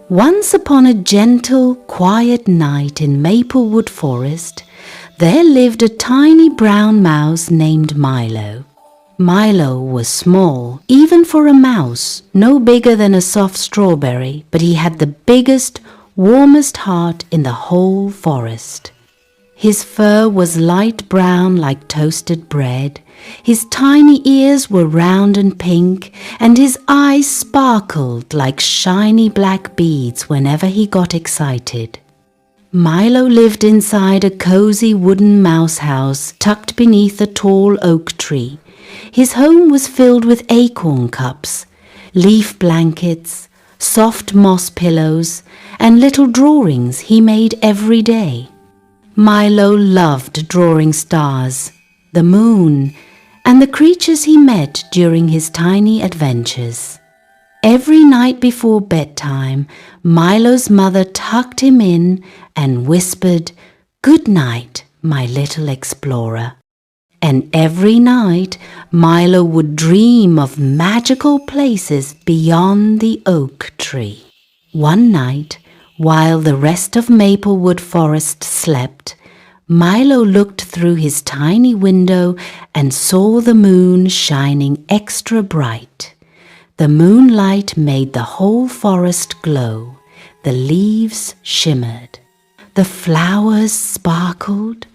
Once upon a gentle, quiet night in Maplewood Forest, there lived a tiny brown mouse named Milo. Milo was small, even for a mouse, no bigger than a soft strawberry, but he had the biggest, warmest heart in the whole forest. His fur was light brown like toasted bread, his tiny ears were round and pink, and his eyes sparkled like shiny black beads whenever he got excited. Milo lived inside a cozy wooden mouse house tucked beneath a tall oak tree. His home was filled with acorn cups, leaf blankets, soft moss pillows, and little drawings he made every day. Milo loved drawing stars, the moon, and the creatures he met during his tiny adventures. Every night before bedtime, Milo's mother tucked him in and whispered, "Good night, my little explorer." And every night, Milo would dream of magical places beyond the oak tree. One night, while the rest of Maplewood Forest slept, Milo looked through his tiny window and saw the moon shining extra bright. The moonlight made the whole forest glow. The leaves shimmered. The flowers sparkled.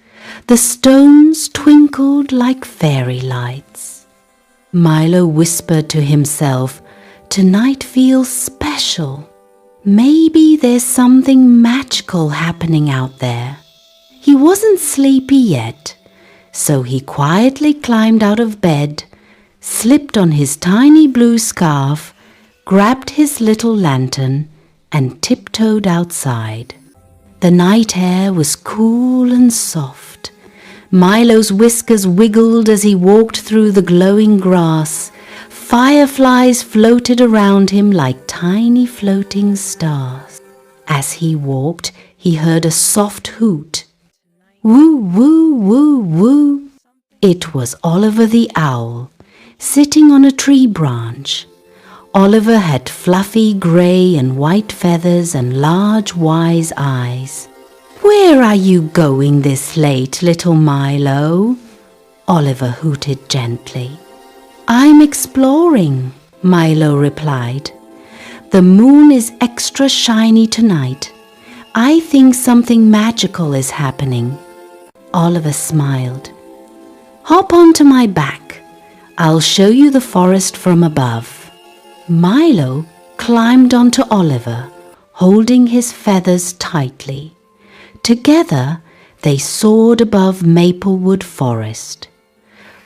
The stones twinkled like fairy lights. Milo whispered to himself, "Tonight feels special. Maybe there's something magical happening out there." He wasn't sleepy yet, so he quietly climbed out of bed, slipped on his tiny blue scarf, grabbed his little lantern, and tiptoed outside. The night air was cool and soft. Milo's whiskers wiggled as he walked through the glowing grass. Fireflies floated around him like tiny floating stars. As he walked, he heard a soft hoot. Woo, woo, woo, woo. It was Oliver the Owl, sitting on a tree branch. Oliver had fluffy grey and white feathers and large wise eyes. "Where are you going this late, little Milo?" Oliver hooted gently. "I'm exploring," Milo replied. "The moon is extra shiny tonight. I think something magical is happening." Oliver smiled. "Hop onto my back. I'll show you the forest from above." Milo climbed onto Oliver, holding his feathers tightly. Together, they soared above Maplewood Forest.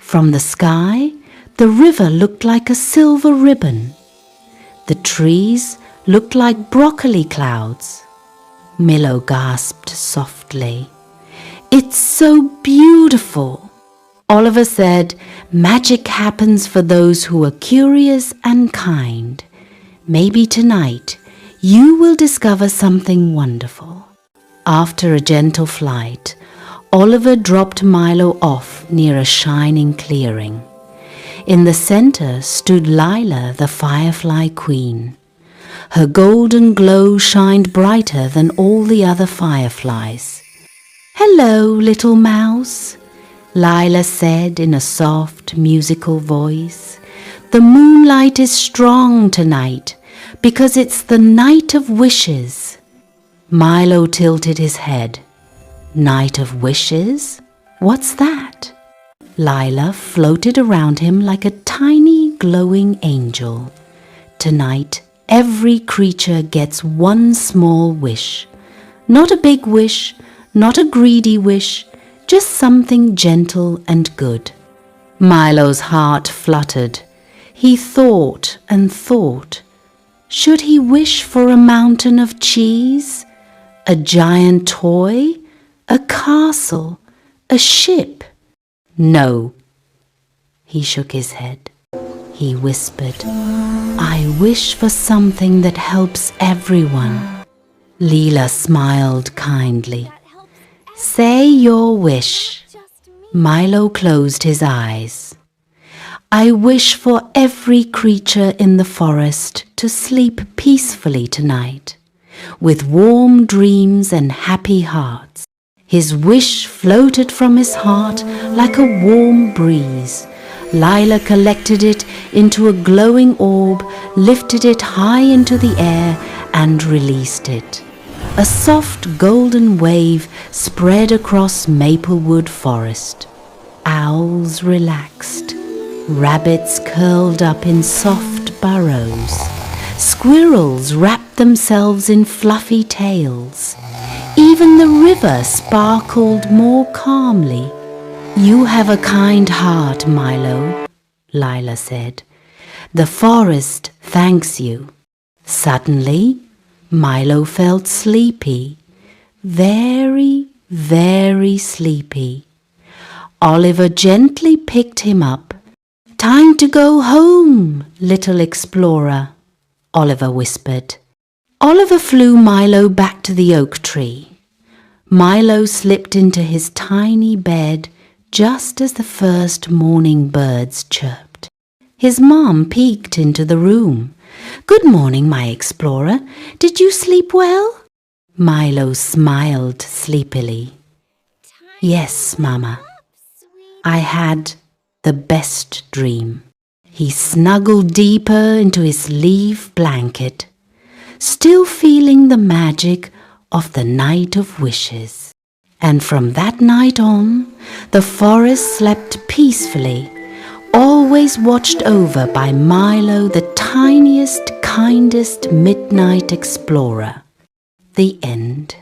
From the sky, the river looked like a silver ribbon. The trees looked like broccoli clouds. Milo gasped softly. "It's so beautiful." Oliver said, "Magic happens for those who are curious and kind. Maybe tonight you will discover something wonderful." After a gentle flight, Oliver dropped Milo off near a shining clearing. In the center stood Lila, the firefly queen. Her golden glow shined brighter than all the other fireflies. "Hello, little mouse," Lila said in a soft, musical voice. "The moonlight is strong tonight because it's the night of wishes." Milo tilted his head. "Night of wishes? What's that?" Lila floated around him like a tiny glowing angel. "Tonight, every creature gets one small wish. Not a big wish, not a greedy wish, just something gentle and good." Milo's heart fluttered. He thought and thought. Should he wish for a mountain of cheese? A giant toy? A castle? A ship? No. He shook his head. He whispered, "I wish for something that helps everyone." Leela smiled kindly. "Say your wish." Milo closed his eyes. "I wish for every creature in the forest to sleep peacefully tonight. with warm dreams and happy hearts. His wish floated from his heart like a warm breeze. Lila collected it into a glowing orb, lifted it high into the air, and released it. A soft golden wave spread across Maplewood Forest. Owls relaxed. Rabbits curled up in soft burrows. Squirrels wrapped themselves in fluffy tails. Even the river sparkled more calmly. "You have a kind heart, Milo," Lila said. "The forest thanks you." Suddenly, Milo felt sleepy. Very, very sleepy. Oliver gently picked him up. "Time to go home, little explorer," Oliver whispered. Oliver flew Milo back to the oak tree. Milo slipped into his tiny bed just as the first morning birds chirped. His mom peeked into the room. "Good morning, my explorer. Did you sleep well?" Milo smiled sleepily. "Yes, Mama. I had the best dream." He snuggled deeper into his leaf blanket, still feeling the magic of the Night of Wishes. And from that night on, the forest slept peacefully, always watched over by Milo, the tiniest, kindest midnight explorer. The end.